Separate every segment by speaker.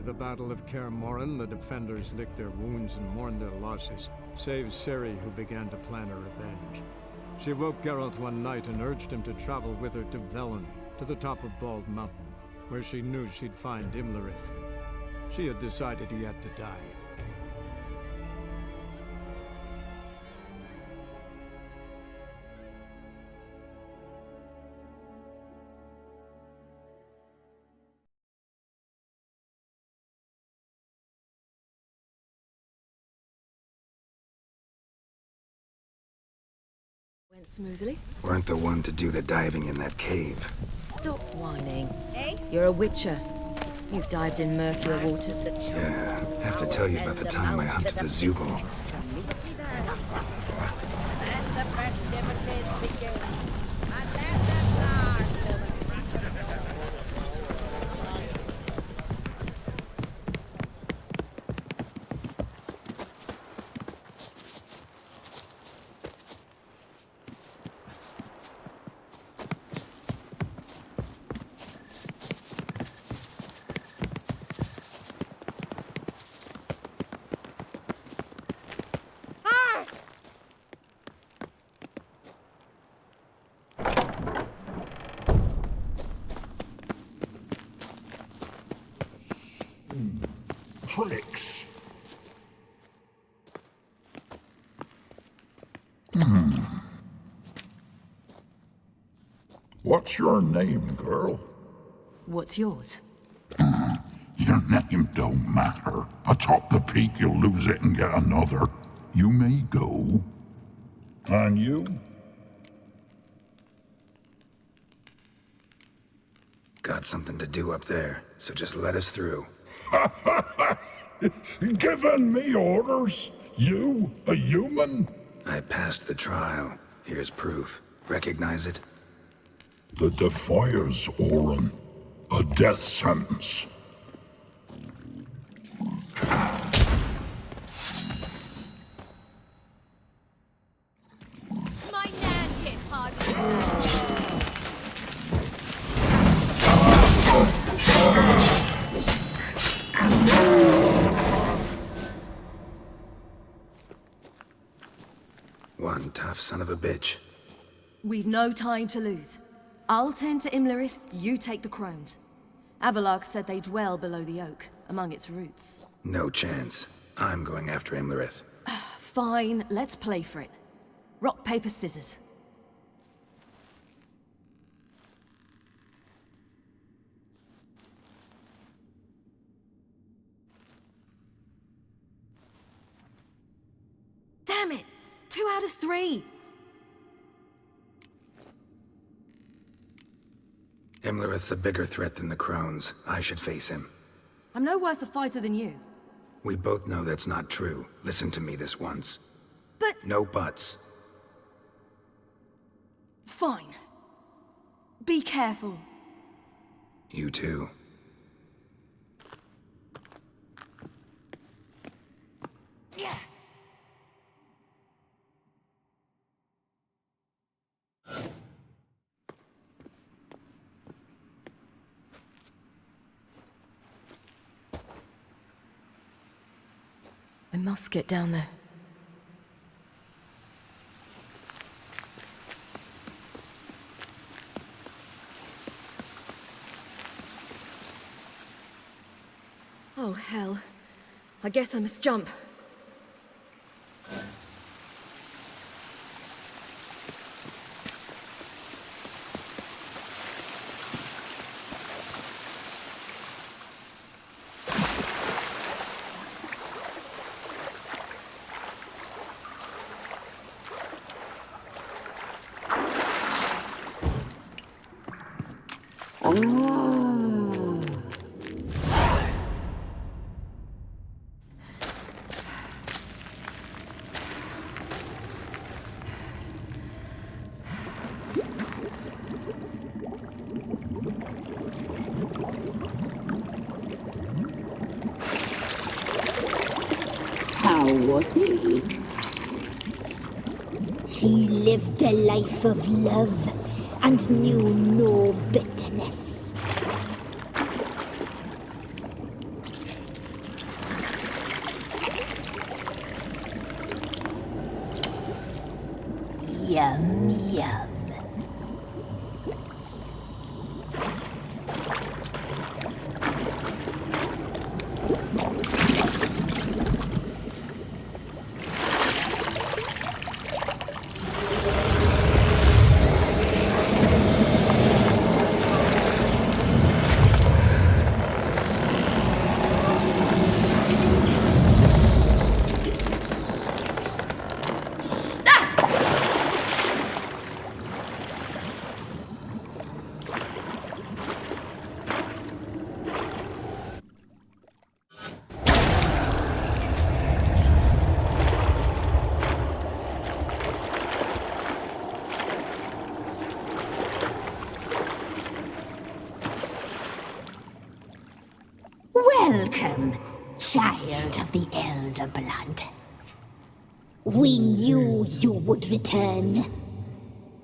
Speaker 1: the Battle of Kaer Morhen, the defenders licked their wounds and mourned their losses, save Ciri, who began to plan her revenge. She woke Geralt one night and urged him to travel with her to Velen, to the top of Bald Mountain, where she knew she'd find Imlerith. She had decided he had to die.
Speaker 2: Went smoothly.
Speaker 3: Weren't the one to do the diving in that cave.
Speaker 2: Stop whining. Hey? You're a witcher. You've dived in murkier waters.
Speaker 3: Yeah, have to tell you about the time I hunted a Zubal.
Speaker 4: Tricks. What's your name, girl?
Speaker 2: What's yours?
Speaker 4: Your name don't matter. Atop the peak, you'll lose it and get another. You may go. And you?
Speaker 3: Got something to do up there, so just let us through.
Speaker 4: Giving me orders? You, a human?
Speaker 3: I passed the trial. Here's proof. Recognize it?
Speaker 4: The Defier's Orin. A death sentence.
Speaker 2: My nan hit harder.
Speaker 3: One tough son of a bitch.
Speaker 2: We've no time to lose. I'll tend to Imlerith, you take the crones. Avalark said they dwell below the oak, among its roots.
Speaker 3: No chance. I'm going after Imlerith.
Speaker 2: Fine, let's play for it. Rock, paper, scissors. Damn it! 2 out of 3!
Speaker 3: Imlerith's a bigger threat than the crones. I should face him.
Speaker 2: I'm no worse a fighter than you.
Speaker 3: We both know that's not true. Listen to me this once.
Speaker 2: But...
Speaker 3: No buts.
Speaker 2: Fine. Be careful.
Speaker 3: You too.
Speaker 2: Yeah. I must get down there. Oh, hell. I guess I must jump.
Speaker 5: How was he? He lived a life of love and knew no bitterness. Welcome, child of the Elder Blood. We knew you would return.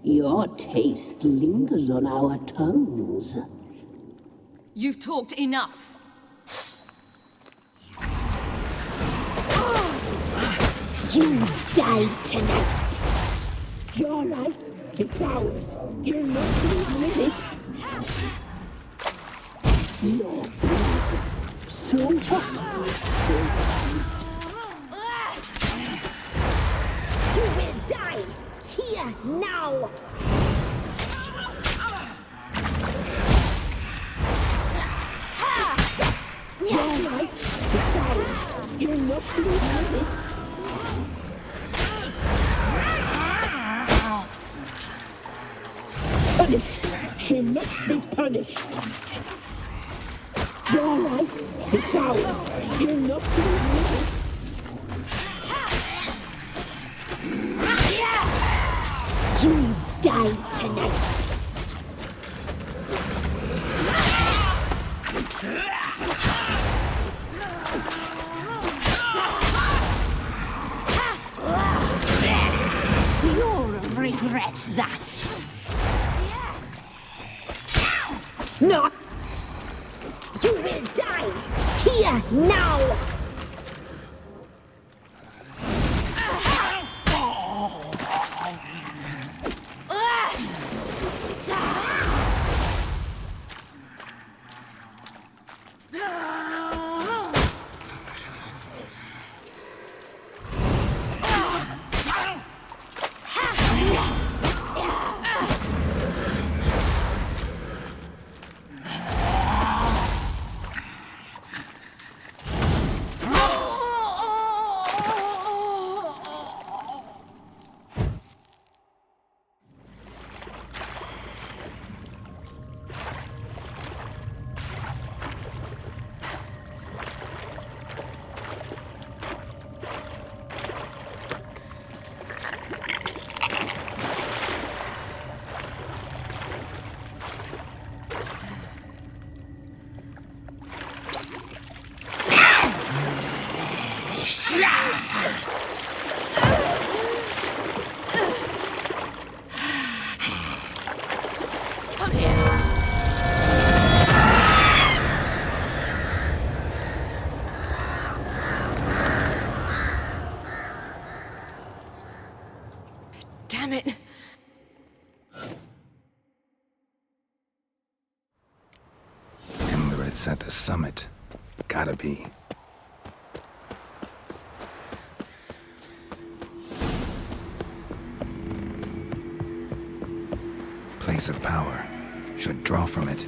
Speaker 6: Your taste lingers on our tongues.
Speaker 2: You've talked enough.
Speaker 5: You die tonight.
Speaker 6: Your life, it's ours. You're not leaving with it. Your blood, so hot, so
Speaker 5: You will die here now.
Speaker 6: your life, it's ours. You're not leaving with it. Punished. She must be punished. Your life, it's ours. You're not leaving with it.
Speaker 5: You die tonight. You'll regret that. No! You will die here now!
Speaker 2: Damn it.
Speaker 3: Imlerith's at the summit. Gotta be. Place of power. Should draw from it.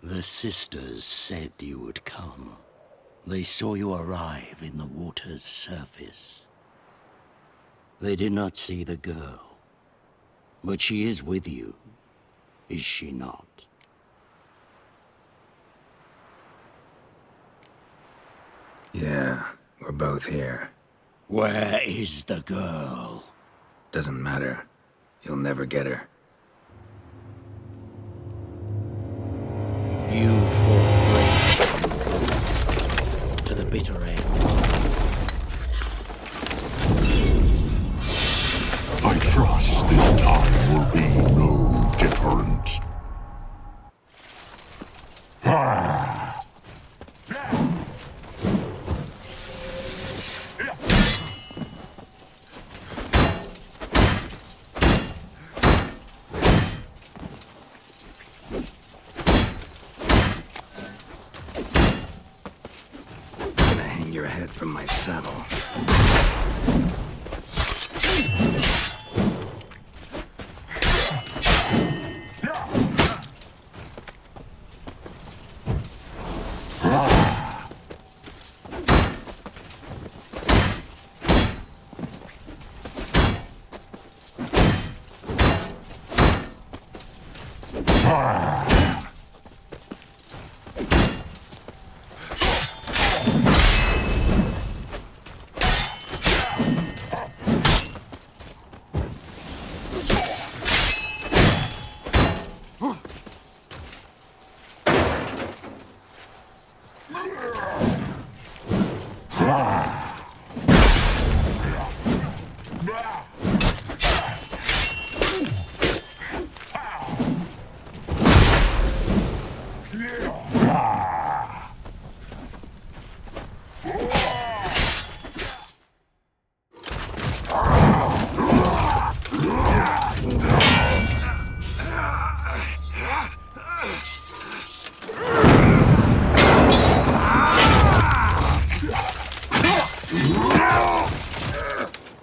Speaker 7: The sisters said you would come. They saw you arrive in the water's surface. They did not see the girl. But she is with you, is she not?
Speaker 3: Yeah, we're both here.
Speaker 7: Where is the girl?
Speaker 3: Doesn't matter. You'll never get her.
Speaker 7: You fought bravely to the bitter end.
Speaker 4: I trust this time will be no different. Ah!
Speaker 3: slide from my saddle.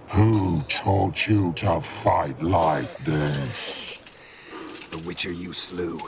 Speaker 4: Who taught you to fight like this?
Speaker 3: The Witcher you slew.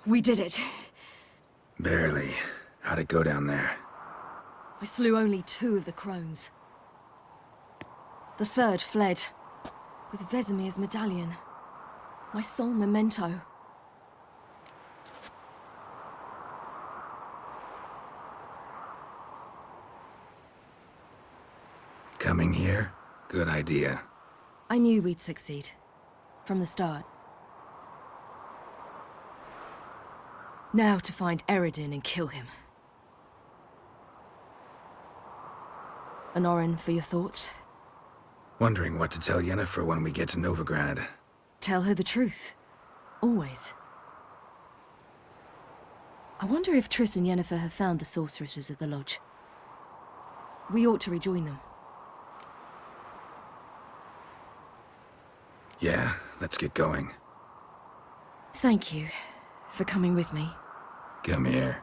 Speaker 2: We did it.
Speaker 3: Barely. How'd it go down there?
Speaker 2: I slew only 2 of the crones. The third fled, with Vesemir's medallion. My sole memento.
Speaker 3: Coming here? Good idea.
Speaker 2: I knew we'd succeed. From the start. Now to find Eredin and kill him. Honorin, for your thoughts?
Speaker 3: Wondering what to tell Yennefer when we get to Novigrad.
Speaker 2: Tell her the truth. Always. I wonder if Triss and Yennefer have found the sorceresses of the Lodge. We ought to rejoin them.
Speaker 3: Yeah, let's get going.
Speaker 2: Thank you for coming with me.
Speaker 3: Come here.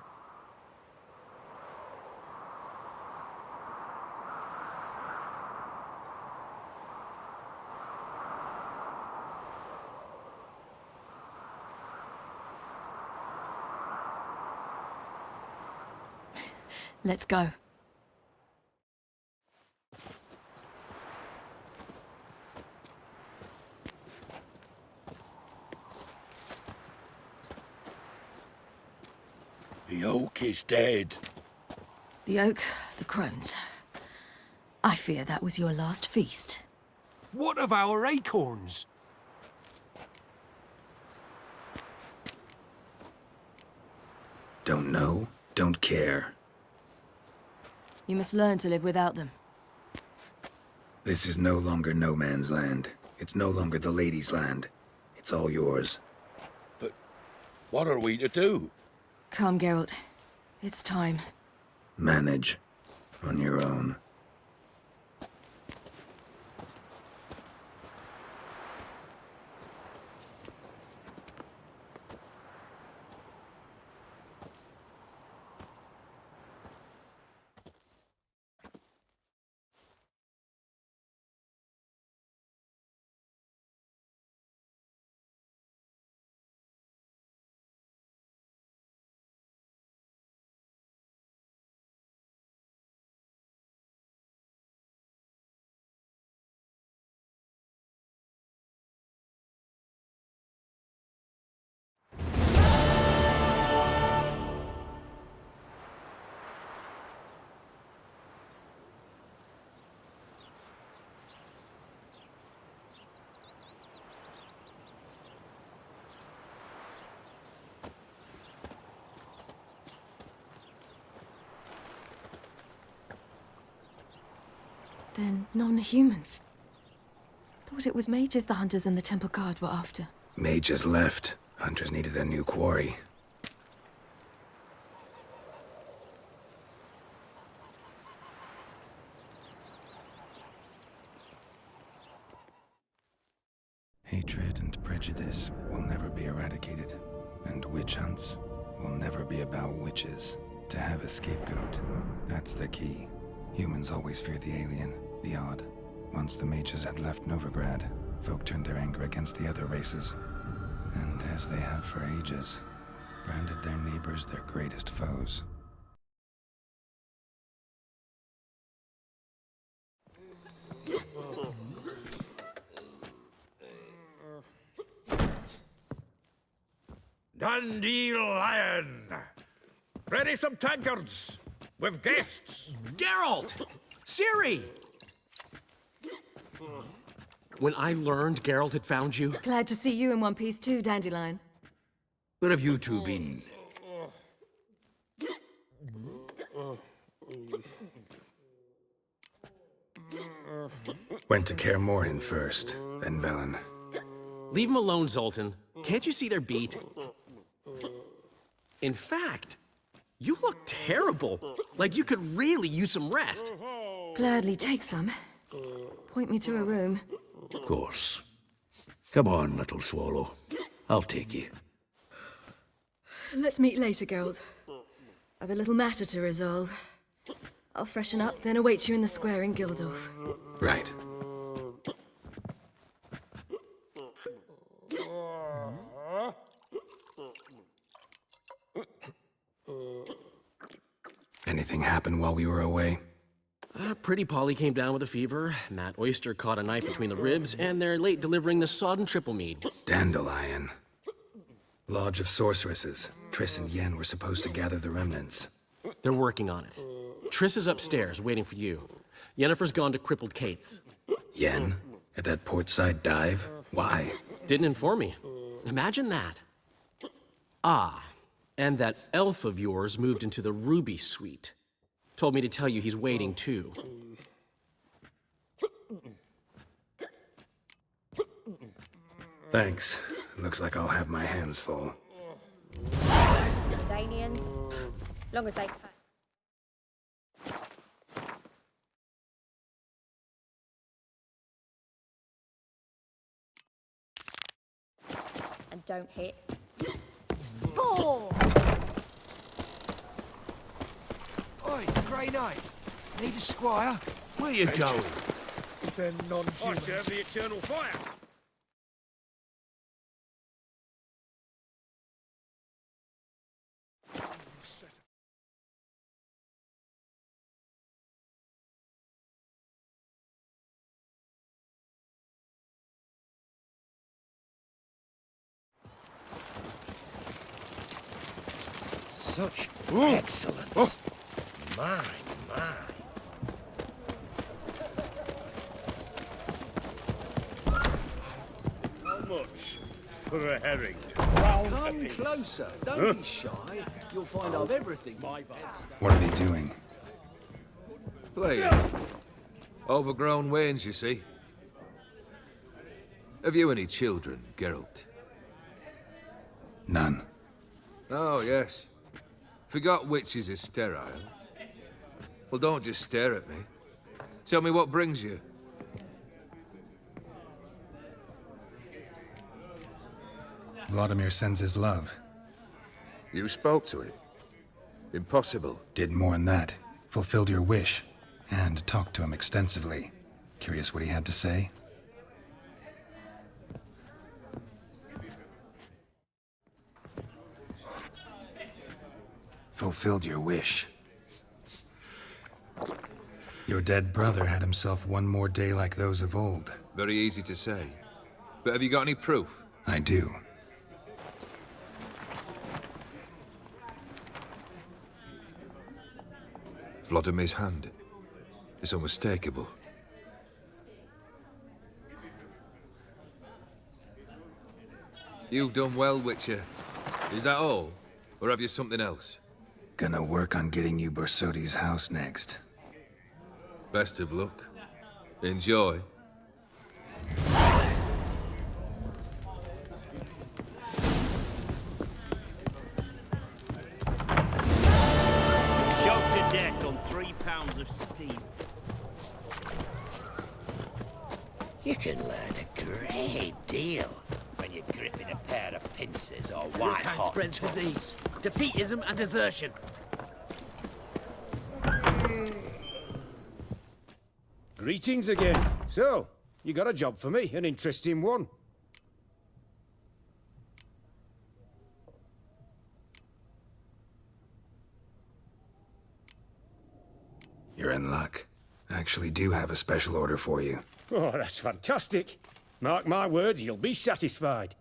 Speaker 2: Let's go.
Speaker 7: The oak is dead.
Speaker 2: The oak, the crones. I fear that was your last feast.
Speaker 8: What of our acorns?
Speaker 3: Don't know, don't care.
Speaker 2: You must learn to live without them.
Speaker 3: This is no longer no man's land. It's no longer the lady's land. It's all yours.
Speaker 7: But what are we to do?
Speaker 2: Come, Geralt. It's time.
Speaker 3: Manage. On your own.
Speaker 2: Then non-humans. Thought it was mages the hunters and the temple guard were after.
Speaker 3: Mages left. Hunters needed a new quarry. Hatred and prejudice will never be eradicated, and witch hunts will never be about witches. To have a scapegoat, that's the key. Humans always fear the alien, the odd. Once the mages had left Novigrad, folk turned their anger against the other races. And as they have for ages, branded their neighbors their greatest foes.
Speaker 9: Dandelion! Ready some tankards! With guests!
Speaker 8: Geralt! Ciri! When I learned Geralt had found you...
Speaker 2: Glad to see you in one piece too, Dandelion.
Speaker 9: Where have you two been?
Speaker 3: Went to Kaer Morhen first, then Velen.
Speaker 8: Leave them alone, Zoltan. Can't you see they're beat? In fact, you look terrible. Like you could really use some rest.
Speaker 2: Gladly take some. Point me to a room.
Speaker 9: Of course. Come on, little swallow. I'll take you.
Speaker 2: Let's meet later, Geralt. I've a little matter to resolve. I'll freshen up, then await you in the square in Gildorf.
Speaker 3: Right. Anything happen while we were away?
Speaker 8: Pretty Polly came down with a fever. Matt Oyster caught a knife between the ribs, and they're late delivering the sodden triple mead.
Speaker 3: Dandelion. Lodge of Sorceresses. Triss and Yen were supposed to gather the remnants.
Speaker 8: They're working on it. Triss is upstairs, waiting for you. Yennefer's gone to Crippled Kate's.
Speaker 3: Yen? At that portside dive? Why?
Speaker 8: Didn't inform me. Imagine that. Ah, and that elf of yours moved into the Ruby Suite. Told me to tell you he's waiting too.
Speaker 3: Thanks. Looks like I'll have my hands full.
Speaker 10: Danians, long as they pay. And don't hit. Ball!
Speaker 8: Oi, Grey Knight. Need a squire? Where you going?
Speaker 9: They're non-human. I serve the eternal fire.
Speaker 11: Such excellence. Oh. My.
Speaker 9: How much for a herring?
Speaker 11: Come closer. Don't be shy. You'll find I've everything.
Speaker 3: What are they doing?
Speaker 12: Playing. Overgrown wains, you see. Have you any children, Geralt?
Speaker 3: None.
Speaker 12: Oh, yes. Forgot witches is sterile. Well, don't just stare at me. Tell me what brings you.
Speaker 3: Vladimir sends his love.
Speaker 12: You spoke to it. Impossible.
Speaker 3: Did more than that. Fulfilled your wish. And talked to him extensively. Curious what he had to say? Fulfilled your wish. Your dead brother had himself one more day like those of old.
Speaker 12: Very easy to say. But have you got any proof?
Speaker 3: I do.
Speaker 12: Vladimir's hand. It's unmistakable. You've done well, Witcher. Is that all? Or have you something else?
Speaker 3: Gonna work on getting you Borsodi's house next.
Speaker 12: Best of luck. Enjoy.
Speaker 13: Choked to death on 3 pounds of steam.
Speaker 7: You can learn a great deal when you're gripping a pair of pincers or white
Speaker 13: Kind
Speaker 7: hot
Speaker 13: spreads
Speaker 7: tongue.
Speaker 13: disease, defeatism and desertion.
Speaker 14: Greetings again. So, you got a job for me, an interesting one.
Speaker 3: You're in luck. I actually do have a special order for you.
Speaker 14: Oh, that's fantastic. Mark my words, you'll be satisfied.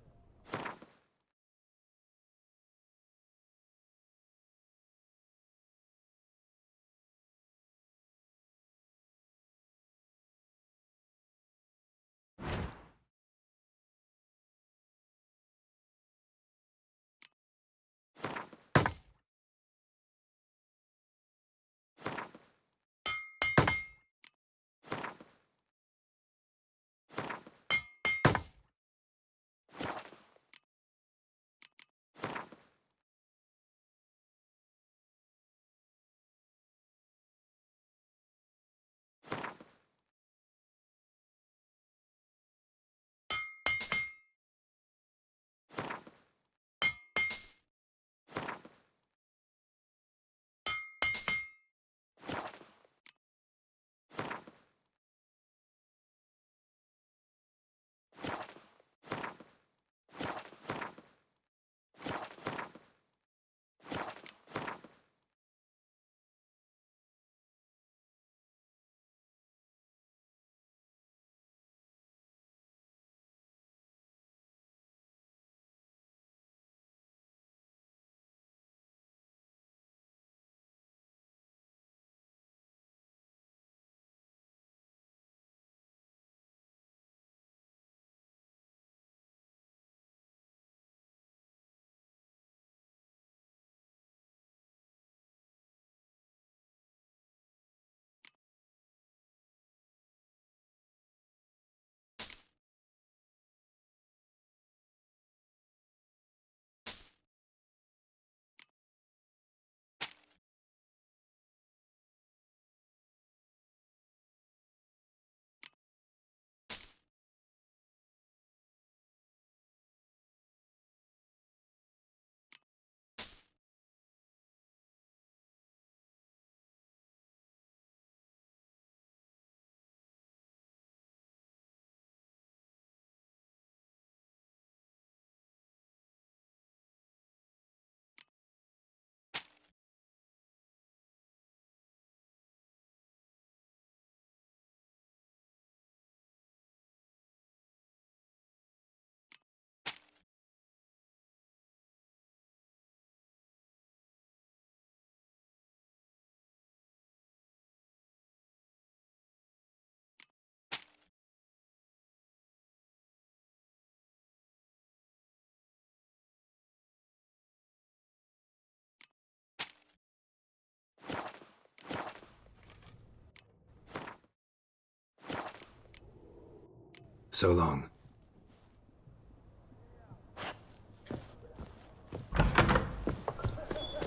Speaker 3: So long.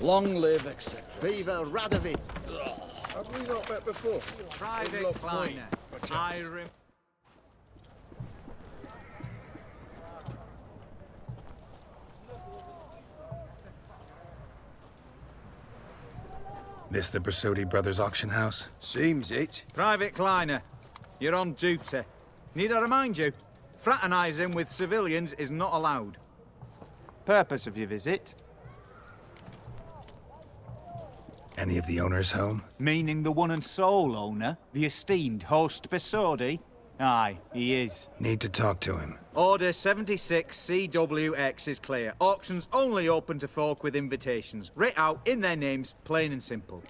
Speaker 11: Long live, etc. Viva Radovid!
Speaker 15: Have we not met before?
Speaker 16: Private Kleiner.
Speaker 3: This the Brasodi Brothers auction house?
Speaker 11: Seems it.
Speaker 16: Private Kleiner, you're on duty. Need I remind you, fraternising with civilians is not allowed. Purpose of your visit?
Speaker 3: Any of the owners home?
Speaker 16: Meaning the one and sole owner, the esteemed host Brasodi? Aye, he is.
Speaker 3: Need to talk to him.
Speaker 16: Order 76 CWX is clear. Auctions only open to folk with invitations. Writ out in their names, plain and simple.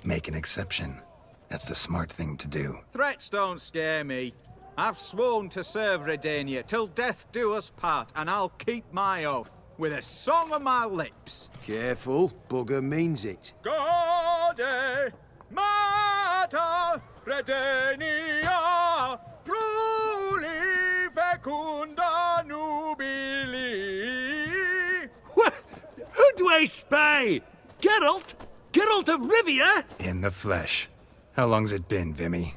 Speaker 3: Make an exception. That's the smart thing to do.
Speaker 16: Threats don't scare me. I've sworn to serve Redania till death do us part, and I'll keep my oath with a song on my lips.
Speaker 11: Careful, bugger means it.
Speaker 16: Gordy! Mater Redenia Pruli Fecunda Nubili.
Speaker 13: Who do I spy? Geralt? Geralt of Rivia?
Speaker 3: In the flesh. How long's it been, Vimy?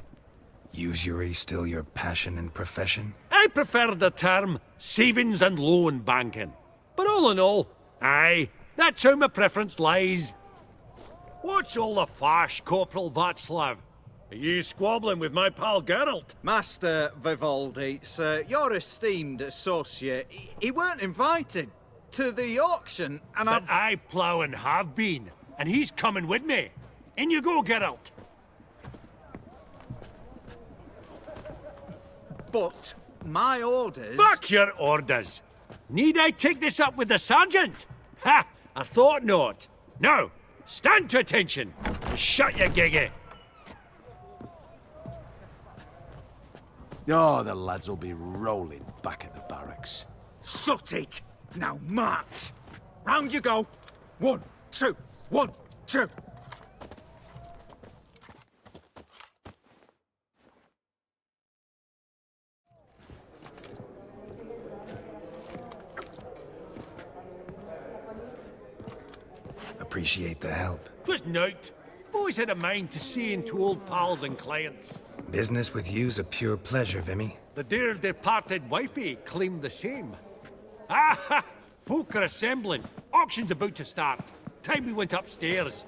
Speaker 3: Usury still your passion and profession?
Speaker 13: I prefer the term savings and loan banking. But all in all, aye, that's how my preference lies. What's all the fash, Corporal Václav? Are you squabbling with my pal Geralt?
Speaker 16: Master Vivaldi, sir, your esteemed associate, he weren't invited to the auction, and
Speaker 13: but I plough and have been, and he's coming with me. In you go, Geralt.
Speaker 16: But my orders...
Speaker 13: Fuck your orders! Need I take this up with the sergeant? Ha! I thought not. Now, stand to attention. Shut your giggy.
Speaker 11: Oh, the lads will be rolling back at the barracks.
Speaker 16: Sut it! Now march! Round you go! 1, 2, 1, 2!
Speaker 3: Appreciate the help.
Speaker 13: Twas nowt. I've always had a mind to see into old pals and clients.
Speaker 3: Business with you's a pure pleasure, Vimy.
Speaker 13: The dear departed wifey claimed the same. Ah! Folk are assembling. Auction's about to start. Time we went upstairs.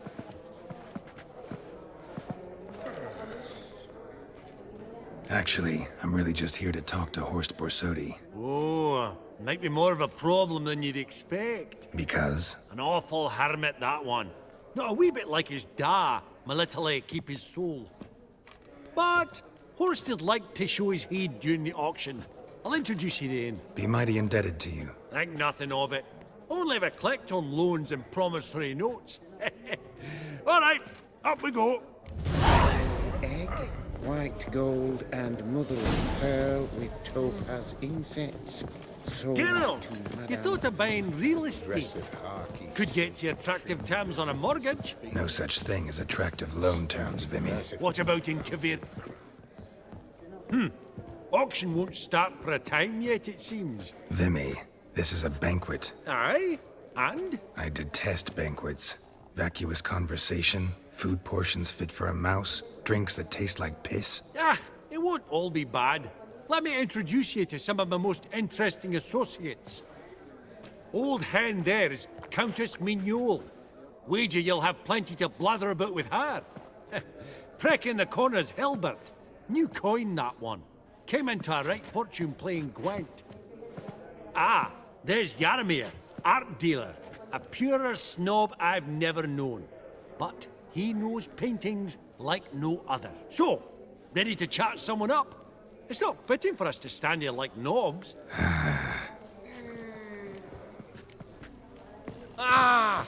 Speaker 3: Actually, I'm really just here to talk to Horst Borsodi.
Speaker 13: Oh, might be more of a problem than you'd expect.
Speaker 3: Because?
Speaker 13: An awful hermit, that one. Not a wee bit like his da, military keep his soul. But Horst would like to show his heed during the auction. I'll introduce you then.
Speaker 3: Be mighty indebted to you.
Speaker 13: Think nothing of it. Only if I collect on loans and promissory notes. All right, up we go.
Speaker 17: Egg, white gold, and mother of pearl with topaz insets. So
Speaker 13: Geralt, you thought of buying real estate. Could get you attractive terms on a mortgage.
Speaker 3: No such thing as attractive loan terms, Vimy.
Speaker 13: What about in Kavir? Auction won't start for a time yet, it seems.
Speaker 3: Vimy, this is a banquet.
Speaker 13: Aye? And?
Speaker 3: I detest banquets. Vacuous conversation, food portions fit for a mouse, drinks that taste like piss.
Speaker 13: Ah, it won't all be bad. Let me introduce you to some of my most interesting associates. Old hen there is Countess Mignole. Wager you'll have plenty to blather about with her. Prick in the corner's Hilbert. New coin, that one. Came into a right fortune playing Gwent. Ah, there's Jaromir, art dealer. A purer snob I've never known. But he knows paintings like no other. So, ready to chat someone up? It's not fitting for us to stand here like knobs. Ah!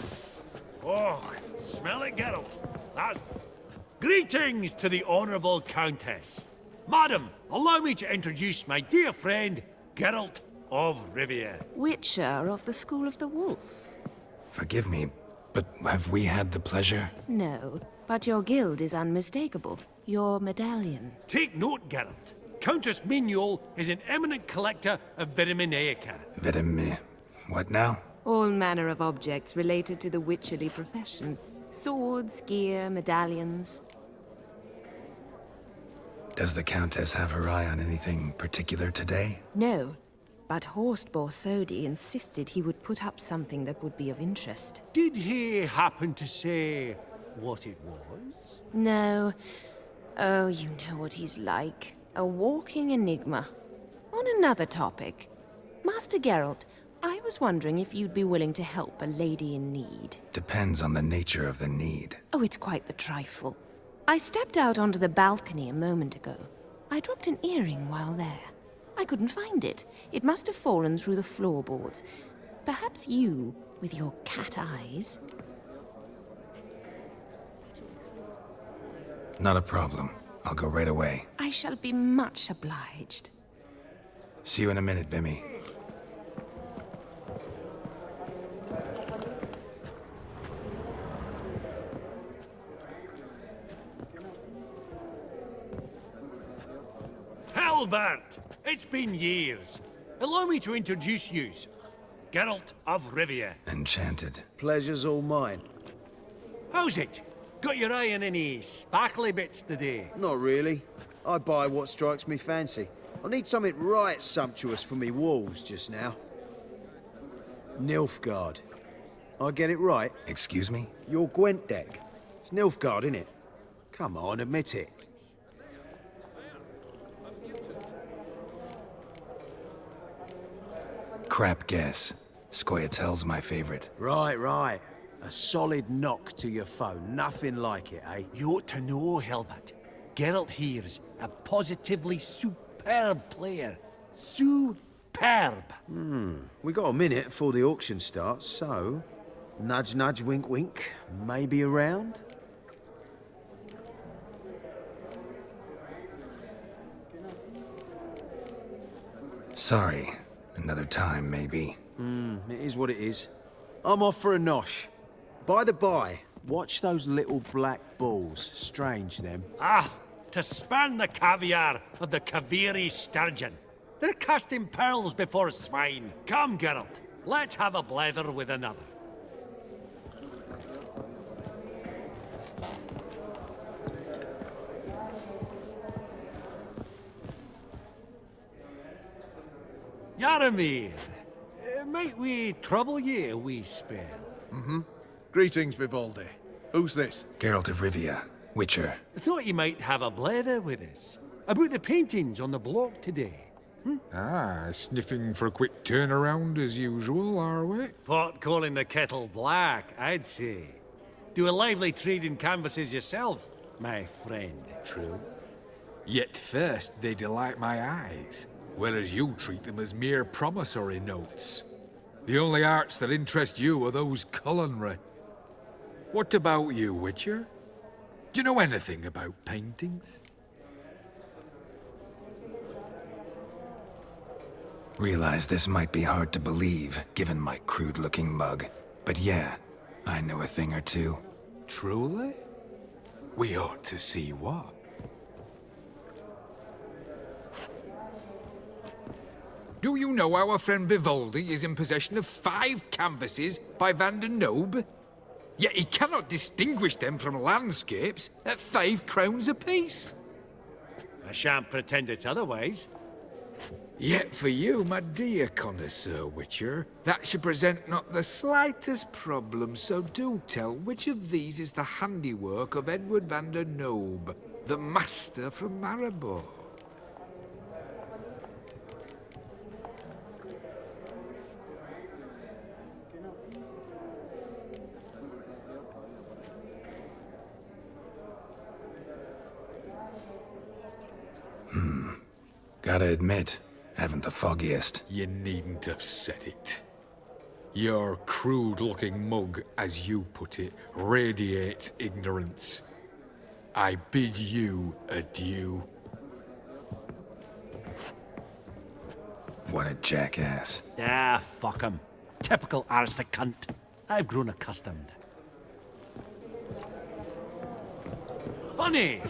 Speaker 13: Oh, smell it, Geralt. That's... Greetings to the Honourable Countess. Madam, allow me to introduce my dear friend, Geralt of Rivia.
Speaker 18: Witcher of the School of the Wolf.
Speaker 3: Forgive me, but have we had the pleasure?
Speaker 18: No, but your guild is unmistakable. Your medallion.
Speaker 13: Take note, Geralt. Countess Mignole is an eminent collector of Vitaminaica.
Speaker 3: What now?
Speaker 18: All manner of objects related to the witcherly profession. Swords, gear, medallions.
Speaker 3: Does the Countess have her eye on anything particular today?
Speaker 18: No, but Horst Borsodi insisted he would put up something that would be of interest.
Speaker 13: Did he happen to say what it was?
Speaker 18: No. Oh, you know what he's like. A walking enigma. On another topic, Master Geralt, I was wondering if you'd be willing to help a lady in need.
Speaker 3: Depends on the nature of the need.
Speaker 18: Oh, it's quite the trifle. I stepped out onto the balcony a moment ago. I dropped an earring while there. I couldn't find it. It must have fallen through the floorboards. Perhaps you, with your cat eyes...
Speaker 3: Not a problem. I'll go right away.
Speaker 18: I shall be much obliged.
Speaker 3: See you in a minute, Vimy.
Speaker 13: Albert! It's been years. Allow me to introduce yous. Geralt of Rivia.
Speaker 3: Enchanted.
Speaker 11: Pleasure's all mine.
Speaker 13: How's it? Got your eye on any sparkly bits today?
Speaker 11: Not really. I buy what strikes me fancy. I need something right sumptuous for me walls just now. Nilfgaard. I get it right?
Speaker 3: Excuse me?
Speaker 11: Your Gwent deck. It's Nilfgaard, innit? Come on, admit it.
Speaker 3: Crap guess. Scoia'tael's my favorite.
Speaker 11: Right. A solid knock to your foe. Nothing like it, eh?
Speaker 13: You ought to know, Hilbert. Geralt here's a positively superb player. Superb.
Speaker 11: We got a minute before the auction starts, so... Nudge, nudge, wink, wink. Maybe around?
Speaker 3: Sorry. Another time, maybe.
Speaker 11: It is what it is. I'm off for a nosh. By the by, watch those little black balls. Strange, them.
Speaker 13: Ah, to spurn the caviar of the Kaviri sturgeon. They're casting pearls before swine. Come, Geralt, let's have a blether with another. Yaramir, might we trouble ye a wee spell?
Speaker 15: Greetings, Vivaldi. Who's this?
Speaker 3: Geralt of Rivia, Witcher.
Speaker 13: Thought you might have a blether with us. About the paintings on the block today.
Speaker 19: Sniffing for a quick turnaround as usual, are we?
Speaker 13: Pot calling the kettle black, I'd say. Do a lively trade in canvases yourself, my friend, true?
Speaker 19: Yet first they delight my eyes, whereas you treat them as mere promissory notes. The only arts that interest you are those culinary. What about you, Witcher? Do you know anything about paintings?
Speaker 3: Realize this might be hard to believe, given my crude-looking mug. But yeah, I know a thing or two.
Speaker 19: Truly? We ought to see what. Do you know our friend Vivaldi is in possession of 5 canvases by Van der Nobe? Yet he cannot distinguish them from landscapes at 5 crowns apiece.
Speaker 13: I shan't pretend it's otherwise.
Speaker 19: Yet for you, my dear connoisseur Witcher, that should present not the slightest problem, so do tell which of these is the handiwork of Edward van der Nobe, the master from Maribor.
Speaker 3: Gotta admit, haven't the foggiest.
Speaker 19: You needn't have said it. Your crude-looking mug, as you put it, radiates ignorance. I bid you adieu.
Speaker 3: What a jackass.
Speaker 13: Ah, fuck him. Typical aristocrat. I've grown accustomed. Funny!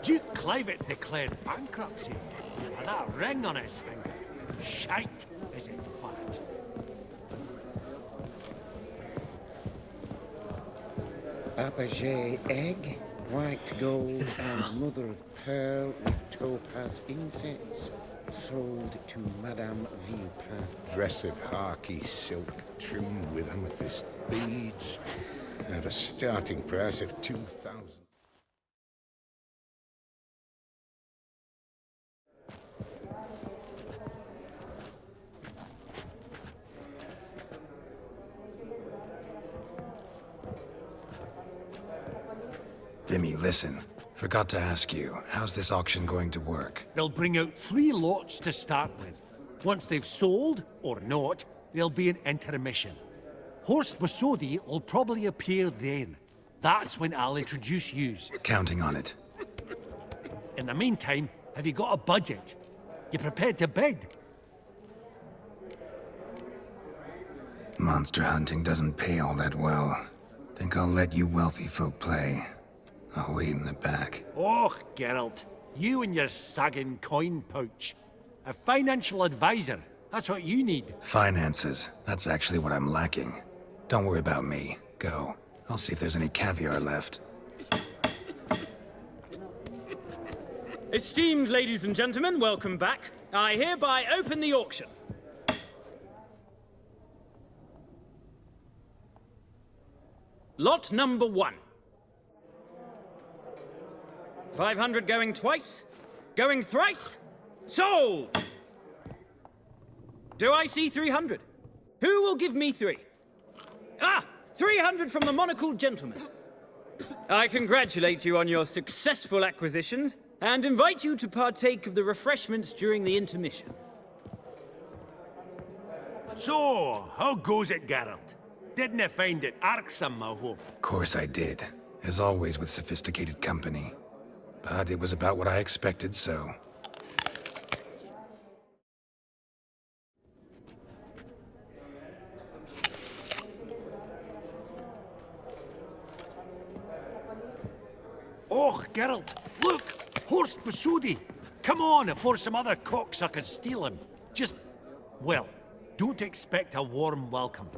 Speaker 13: Duke Clivet declared bankruptcy. And that ring on his finger. Shite, is it fat?
Speaker 17: Apogee egg, white gold, and mother of pearl with topaz insets. Sold to Madame Villepin.
Speaker 9: Dress of harky silk trimmed with amethyst beads. At a starting price of 2,000.
Speaker 3: Vimy, listen. Forgot to ask you, how's this auction going to work?
Speaker 13: They'll bring out 3 lots to start with. Once they've sold, or not, there'll be an intermission. Horst Bosodi will probably appear then. That's when I'll introduce yous.
Speaker 3: Counting on it.
Speaker 13: In the meantime, have you got a budget? You prepared to bid?
Speaker 3: Monster hunting doesn't pay all that well. Think I'll let you wealthy folk play. I'll wait in the back.
Speaker 13: Oh, Geralt. You and your sagging coin pouch. A financial advisor. That's what you need.
Speaker 3: Finances. That's actually what I'm lacking. Don't worry about me. Go. I'll see if there's any caviar left.
Speaker 20: Esteemed ladies and gentlemen, welcome back. I hereby open the auction. Lot number 1. 500 going twice? Going thrice? Sold! Do I see 300? Who will give me 3? Ah! 300 from the monocled gentleman. I congratulate you on your successful acquisitions and invite you to partake of the refreshments during the intermission.
Speaker 13: So, how goes it, Geralt? Didn't I find it irksome, I hope?
Speaker 3: Of course I did. As always with sophisticated company. But it was about what I expected, so...
Speaker 13: Oh, Geralt, look! Horst Busudi! Come on before some other cocksuckers steal him. Just, well, don't expect a warm welcome.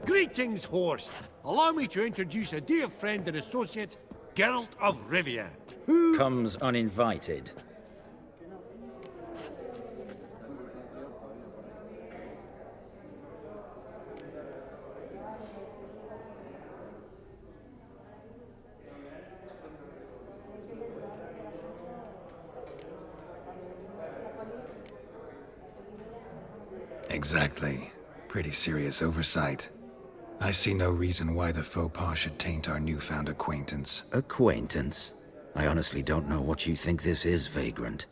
Speaker 13: Greetings, Horst. Allow me to introduce a dear friend and associate, Geralt of Rivia. Who
Speaker 21: comes uninvited?
Speaker 3: Exactly. Pretty serious oversight. I see no reason why the faux pas should taint our newfound acquaintance.
Speaker 7: Acquaintance? I honestly don't know what you think this is, Vagrant.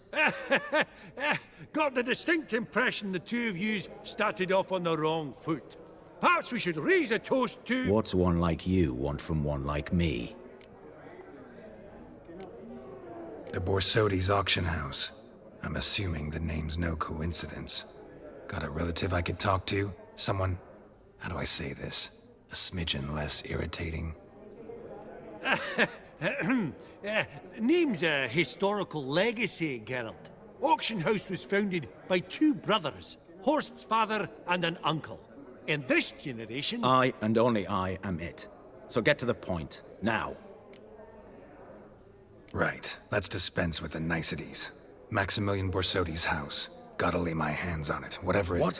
Speaker 13: Got the distinct impression the two of yous started off on the wrong foot. Perhaps we should raise a toast to...
Speaker 7: What's one like you want from one like me?
Speaker 3: The Borsodi's auction house. I'm assuming the name's no coincidence. Got a relative I could talk to? Someone... How do I say this? A smidgen less irritating?
Speaker 13: Name's a historical legacy, Geralt. Auction house was founded by 2 brothers, Horst's father and an uncle. In this generation...
Speaker 21: I and only I am it. So get to the point, now.
Speaker 3: Right. Let's dispense with the niceties. Maximilian Borsodi's house. Gotta lay my hands on it, whatever it...
Speaker 21: What?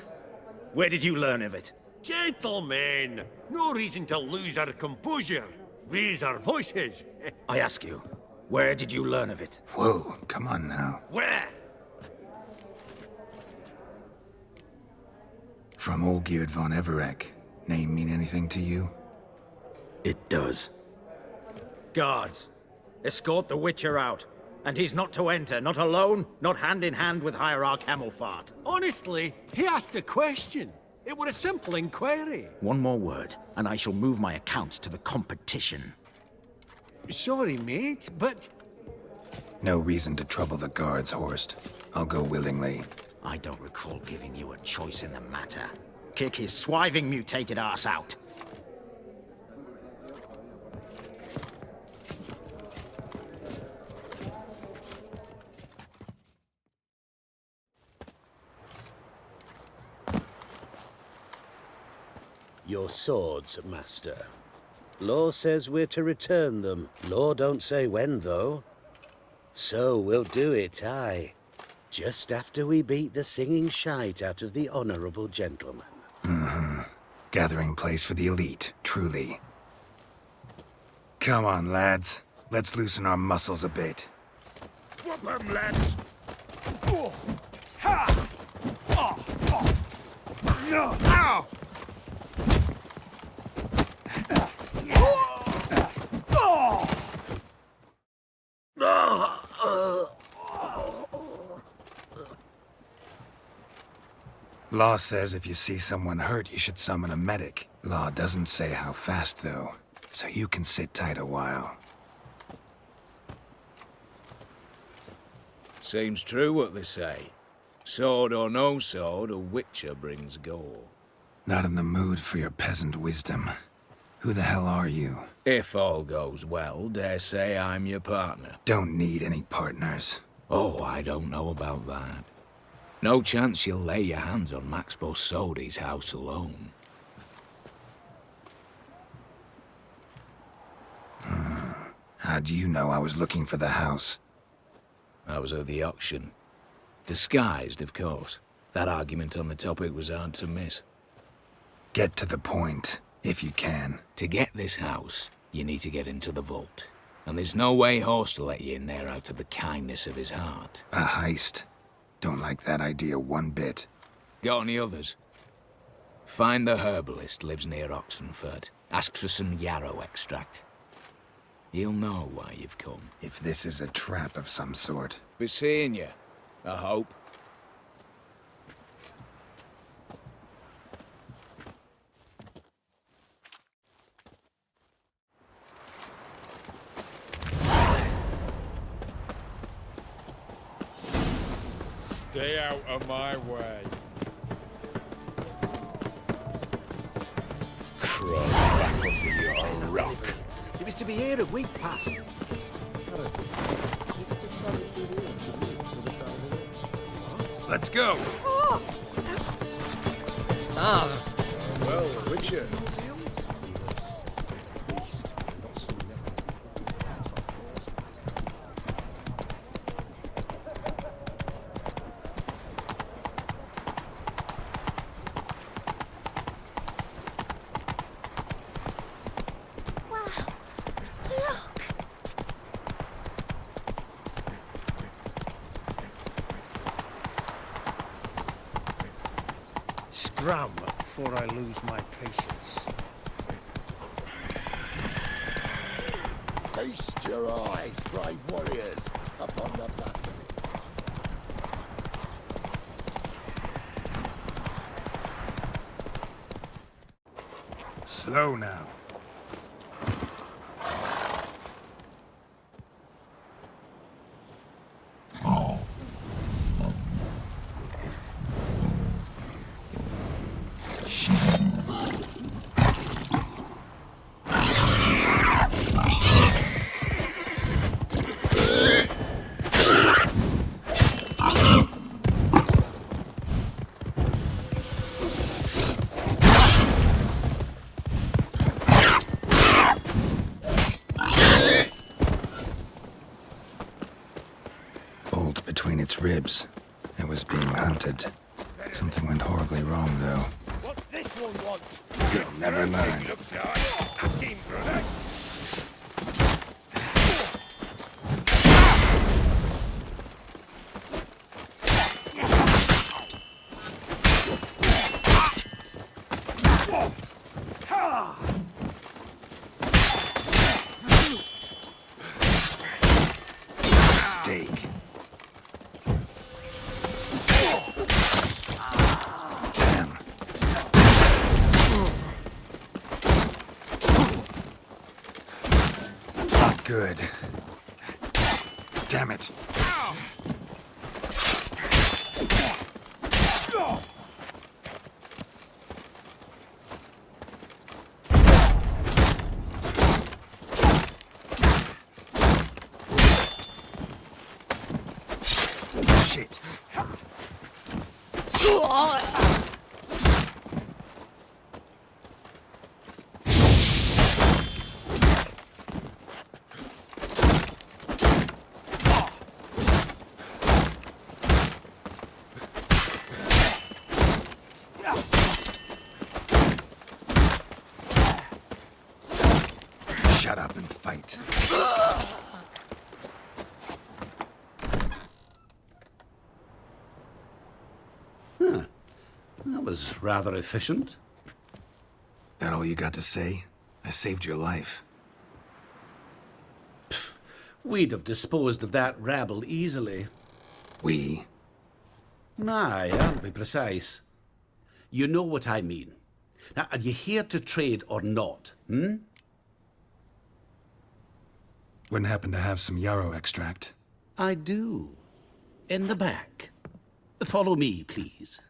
Speaker 21: Where did you learn of it?
Speaker 13: Gentlemen, no reason to lose our composure. Raise our voices.
Speaker 21: I ask you, where did you learn of it?
Speaker 3: Whoa, come on now.
Speaker 13: Where?
Speaker 3: From Olgierd von Everec. Name mean anything to you?
Speaker 21: It does. Guards, escort the Witcher out. And he's not to enter, not alone, not hand in hand with Hierarch Hamilfart.
Speaker 13: Honestly, he asked a question. It was a simple inquiry.
Speaker 21: One more word, and I shall move my accounts to the competition.
Speaker 13: Sorry, mate, but...
Speaker 3: No reason to trouble the guards, Horst. I'll go willingly.
Speaker 21: I don't recall giving you a choice in the matter. Kick his swiving mutated ass out.
Speaker 7: Your swords, master. Law says we're to return them. Law don't say when, though. So we'll do it, aye. Just after we beat the singing shite out of the honorable gentleman.
Speaker 3: Mm-hmm. Gathering place for the elite, truly. Come on, lads. Let's loosen our muscles a bit.
Speaker 9: Whoop 'em, lads!
Speaker 13: Oh. Ha! Oh. Oh. No! Ow!
Speaker 3: Law says if you see someone hurt, you should summon a medic. Law doesn't say how fast, though, so you can sit tight a while.
Speaker 22: Seems true what they say. Sword or no sword, a Witcher brings gore.
Speaker 3: Not in the mood for your peasant wisdom. Who the hell are you?
Speaker 22: If all goes well, dare say I'm your partner.
Speaker 3: Don't need any partners.
Speaker 22: Oh, I don't know about that. No chance you'll lay your hands on Max Bossodi's house alone.
Speaker 3: How do you know I was looking for the house?
Speaker 22: I was at the auction. Disguised, of course. That argument on the topic was hard to miss.
Speaker 3: Get to the point, if you can.
Speaker 22: To get this house, you need to get into the vault. And there's no way Horst will let you in there out of the kindness of his heart.
Speaker 3: A heist? Don't like that idea one bit.
Speaker 22: Got any others? Find the herbalist lives near Oxenfurt. Ask for some yarrow extract. He'll know why you've come.
Speaker 3: If this is a trap of some sort.
Speaker 22: Be seeing you, I hope.
Speaker 19: Stay out of my way. Crawl back under your rock.
Speaker 11: He was to be here a week past.
Speaker 12: Let's go!
Speaker 15: Ah! Well, Witcher.
Speaker 1: Scram before I lose my patience.
Speaker 9: Feast your eyes, brave warriors, upon the battle.
Speaker 3: Slow now. Bolt between its ribs. It was being hunted. Something went horribly wrong, though.
Speaker 1: What's this one want?
Speaker 3: You'll never learn.
Speaker 1: Team brothers.
Speaker 3: Steak. Not good. Damn it. Shit. Shut up and fight.
Speaker 6: Huh. That was rather efficient.
Speaker 3: That all you got to say? I saved your life.
Speaker 6: We'd have disposed of that rabble easily.
Speaker 3: We?
Speaker 6: Aye, I'll be precise. You know what I mean. Now, are you here to trade or not,
Speaker 3: Wouldn't happen to have some yarrow extract.
Speaker 6: I do. In the back. Follow me, please.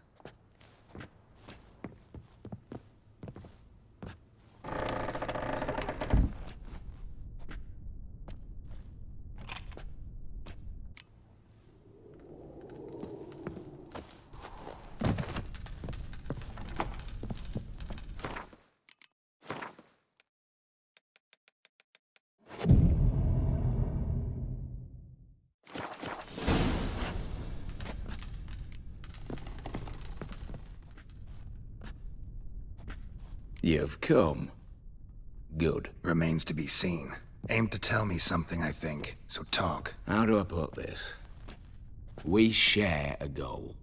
Speaker 22: You've come. Good.
Speaker 3: Remains to be seen. Aim to tell me something, I think. So talk.
Speaker 22: How do I put this? We share a goal.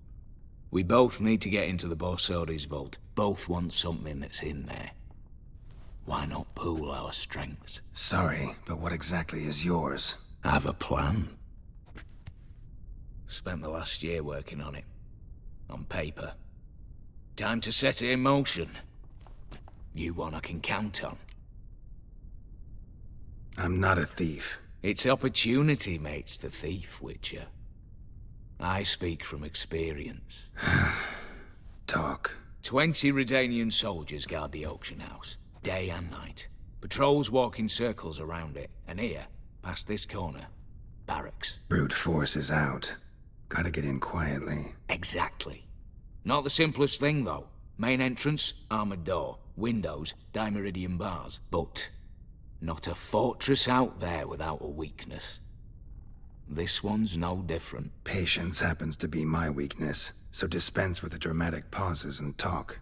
Speaker 22: We both need to get into the Borsodi's vault. Both want something that's in there. Why not pool our strengths?
Speaker 3: Sorry, but what exactly is yours?
Speaker 22: I have a plan. Spent the last year working on it. On paper. Time to set it in motion. You one I can count on.
Speaker 3: I'm not a thief.
Speaker 22: It's opportunity makes the thief, Witcher. I speak from experience.
Speaker 3: Talk.
Speaker 22: 20 Redanian soldiers guard the auction house, day and night. Patrols walk in circles around it, and here, past this corner, barracks.
Speaker 3: Brute force is out. Gotta get in quietly.
Speaker 22: Exactly. Not the simplest thing, though. Main entrance, armored door. Windows, dimeridian bars. But not a fortress out there without a weakness. This one's no different.
Speaker 3: Patience happens to be my weakness, so dispense with the dramatic pauses and talk.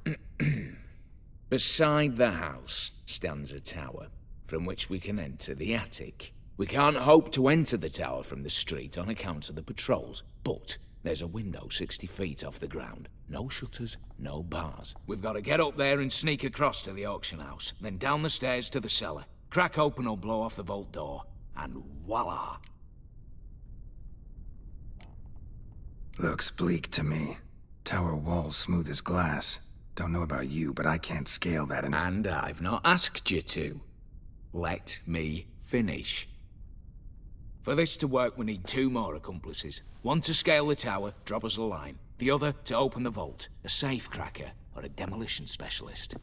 Speaker 22: Beside the house stands a tower, from which we can enter the attic. We can't hope to enter the tower from the street on account of the patrols, but there's a window 60 feet off the ground. No shutters, no bars. We've got to get up there and sneak across to the auction house, then down the stairs to the cellar. Crack open or blow off the vault door, and voila!
Speaker 3: Looks bleak to me. Tower walls smooth as glass. Don't know about you, but I can't scale that and
Speaker 22: I've not asked you to. Let me finish. For this to work, we need 2 more accomplices. One to scale the tower, drop us a line. The other to open the vault, a safe cracker or a demolition specialist.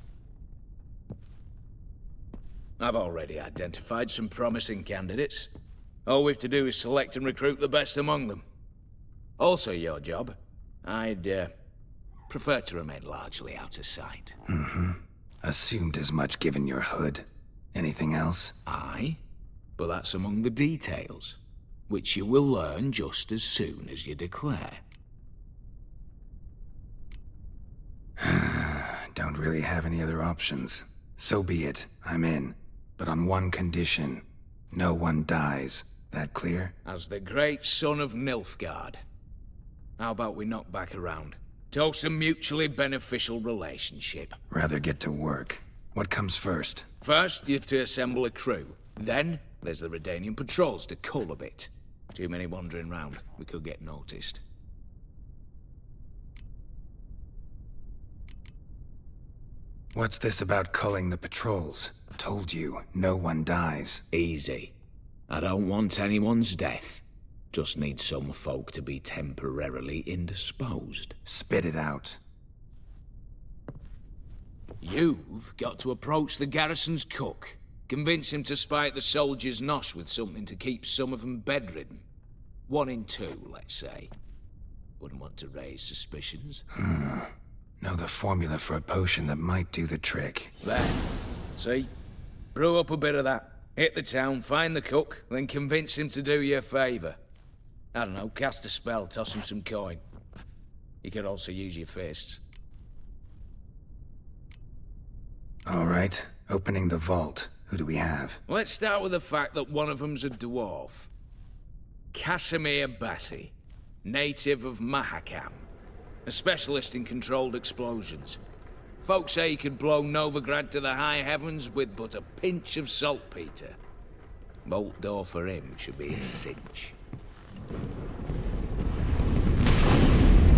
Speaker 22: I've already identified some promising candidates. All we've to do is select and recruit the best among them. Also your job. I'd prefer to remain largely out of sight.
Speaker 3: Assumed as much given your hood. Anything else?
Speaker 22: Aye, but that's among the details, which you will learn just as soon as you declare.
Speaker 3: Don't really have any other options. So be it. I'm in. But on one condition. No one dies. That clear?
Speaker 22: As the great son of Nilfgaard. How about we knock back around? Toast a mutually beneficial relationship.
Speaker 3: Rather get to work. What comes first?
Speaker 22: First, you have to assemble a crew. Then, there's the Redanian patrols to cull a bit. Too many wandering round. We could get noticed.
Speaker 3: What's this about culling the patrols? Told you, no one dies.
Speaker 22: Easy. I don't want anyone's death. Just need some folk to be temporarily indisposed.
Speaker 3: Spit it out.
Speaker 22: You've got to approach the garrison's cook. Convince him to spike the soldiers' nosh with something to keep some of them bedridden. 1 in 2, let's say. Wouldn't want to raise suspicions.
Speaker 3: Know the formula for a potion that might do the trick.
Speaker 22: There. See? Brew up a bit of that. Hit the town, find the cook, then convince him to do you a favour. I don't know, cast a spell, toss him some coin. You could also use your fists.
Speaker 3: All right, opening the vault. Who do we have?
Speaker 22: Let's start with the fact that one of them's a dwarf. Casimir Bassi, native of Mahakam. A specialist in controlled explosions. Folks say he could blow Novigrad to the high heavens with but a pinch of saltpeter. Vault door for him should be a cinch.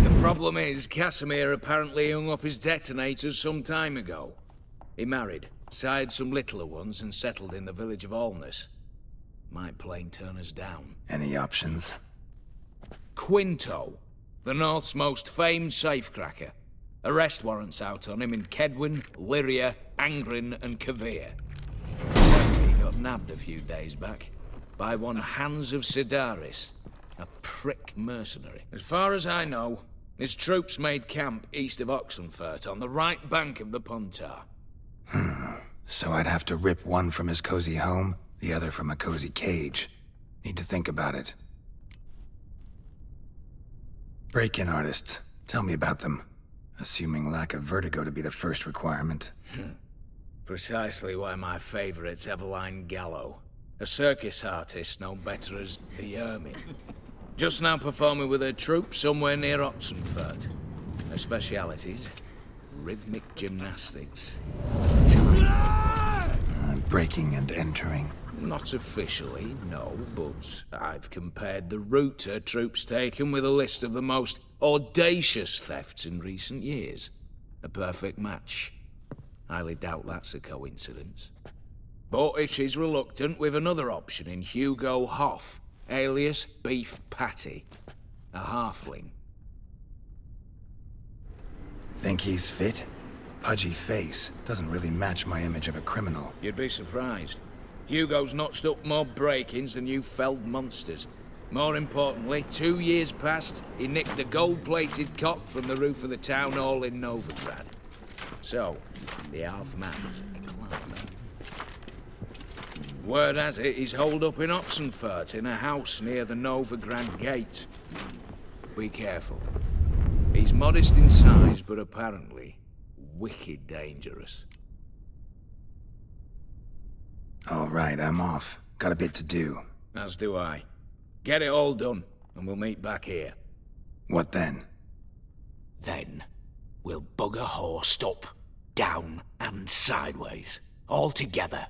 Speaker 22: The problem is, Casimir apparently hung up his detonators some time ago. He married, sired some littler ones, and settled in the village of Alness. Might plain turn us down.
Speaker 3: Any options?
Speaker 22: Quinto, the North's most famed safecracker. Arrest warrants out on him in Kedwin, Lyria, Angrin, and Kavir. He got nabbed a few days back by one Hans of Sidaris, a prick mercenary. As far as I know, his troops made camp east of Oxenfurt on the right bank of the Pontar.
Speaker 3: So I'd have to rip one from his cozy home, the other from a cozy cage. Need to think about it. Break-in artists. Tell me about them. Assuming lack of vertigo to be the first requirement.
Speaker 22: Precisely why my favourite's Eveline Gallo, a circus artist known better as the Ermine. Just now performing with her troupe somewhere near Oxenfurt. Her specialities? Rhythmic gymnastics.
Speaker 3: Breaking and entering.
Speaker 22: Not officially, no, but I've compared the route her troupe's taken with a list of the most audacious thefts in recent years. A perfect match. Highly doubt that's a coincidence. But if she's reluctant, we've another option in Hugo Hoff, alias Beef Patty. A halfling.
Speaker 3: Think he's fit? Pudgy face doesn't really match my image of a criminal.
Speaker 22: You'd be surprised. Hugo's notched up more break-ins than you felled monsters. More importantly, 2 years past, he nicked a gold-plated cop from the roof of the town hall in Novigrad. So, the half-man's a climber. Word has it he's holed up in Oxenfurt in a house near the Novigrad gate. Be careful. He's modest in size, but apparently wicked dangerous.
Speaker 3: All right, I'm off. Got a bit to do.
Speaker 22: As do I. Get it all done, and we'll meet back here.
Speaker 3: What then?
Speaker 22: Then, we'll bugger horsed up, down and sideways, all together.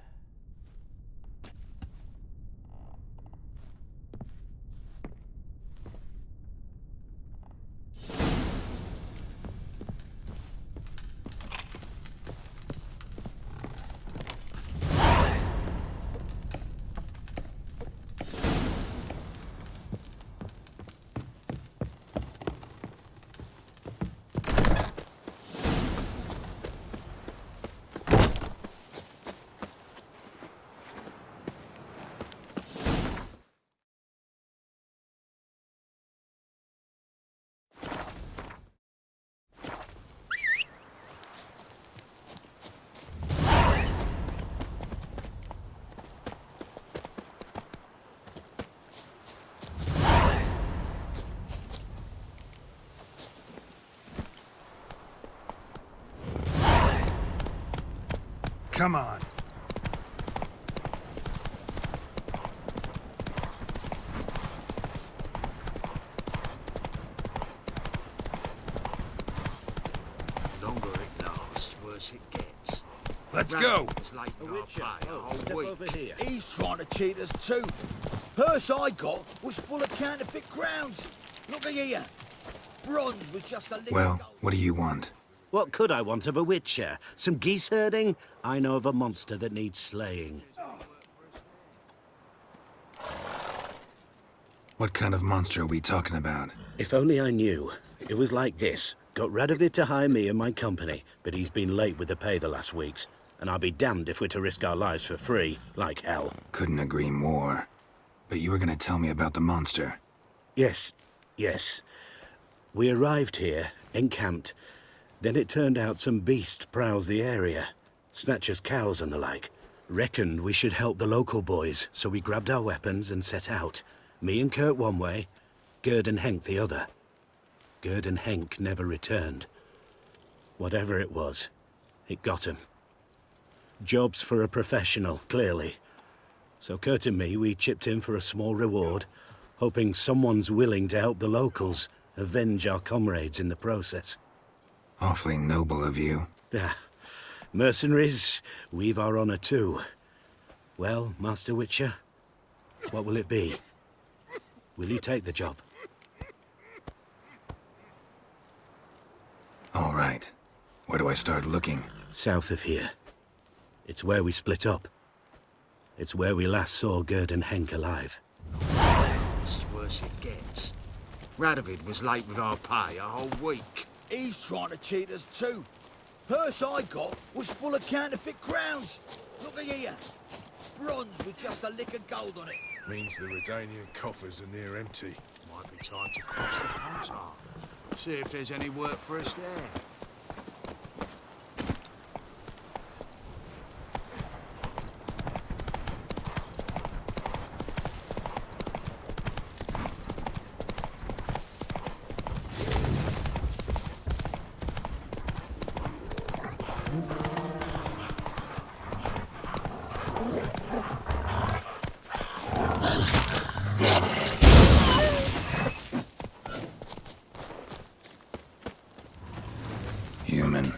Speaker 3: Come on.
Speaker 6: Longer it lasts, worse it gets.
Speaker 14: Let's go.
Speaker 4: He's trying to cheat us too. Purse I got was full of counterfeit crowns. Look at here. Bronze with just a little
Speaker 3: Well, what do you want?
Speaker 5: What could I want of a witcher? Some geese herding? I know of a monster that needs slaying.
Speaker 3: What kind of monster are we talking about?
Speaker 5: If only I knew. It was like this. Got rid of it to hire me and my company, but he's been late with the pay the last weeks. And I'll be damned if we're to risk our lives for free, like hell.
Speaker 3: Couldn't agree more. But you were gonna tell me about the monster.
Speaker 5: Yes. We arrived here, encamped. Then it turned out some beast prowls the area. Snatchers cows and the like. Reckoned we should help the local boys, so we grabbed our weapons and set out. Me and Kurt one way, Gerd and Henk the other. Gerd and Henk never returned. Whatever it was, it got him. Jobs for a professional, clearly. So Kurt and me, we chipped in for a small reward, hoping someone's willing to help the locals avenge our comrades in the process.
Speaker 3: Awfully noble of you.
Speaker 5: Mercenaries, we've our honor too. Well, Master Witcher, what will it be? Will you take the job?
Speaker 3: All right. Where do I start looking?
Speaker 5: South of here. It's where we split up. It's where we last saw Gerd and Henk alive.
Speaker 4: This is worse it gets. Radovid was late with our pay a whole week. He's trying to cheat us too. Purse I got was full of counterfeit crowns. Look at here. Bronze with just a lick of gold on it.
Speaker 15: Means the Redanian coffers are near empty.
Speaker 4: Might be time to cross the Pontar. See if there's any work for us there.
Speaker 3: Human.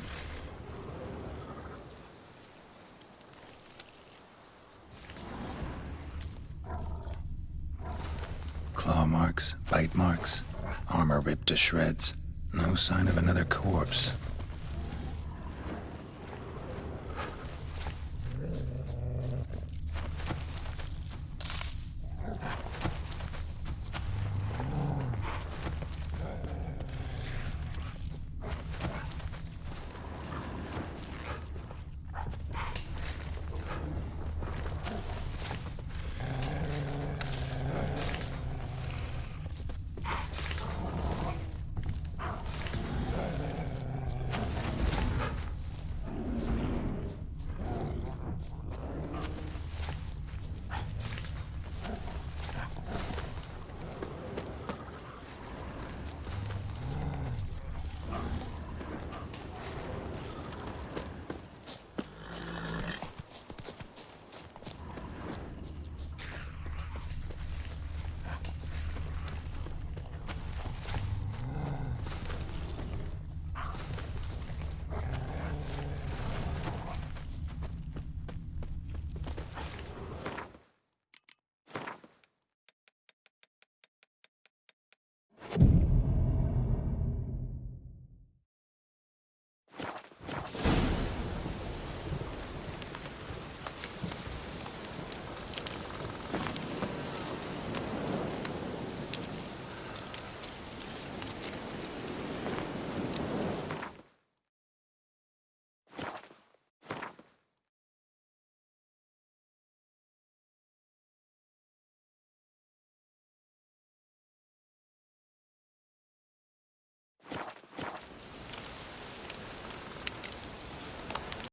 Speaker 3: Claw marks, bite marks, armor ripped to shreds. No sign of another corpse.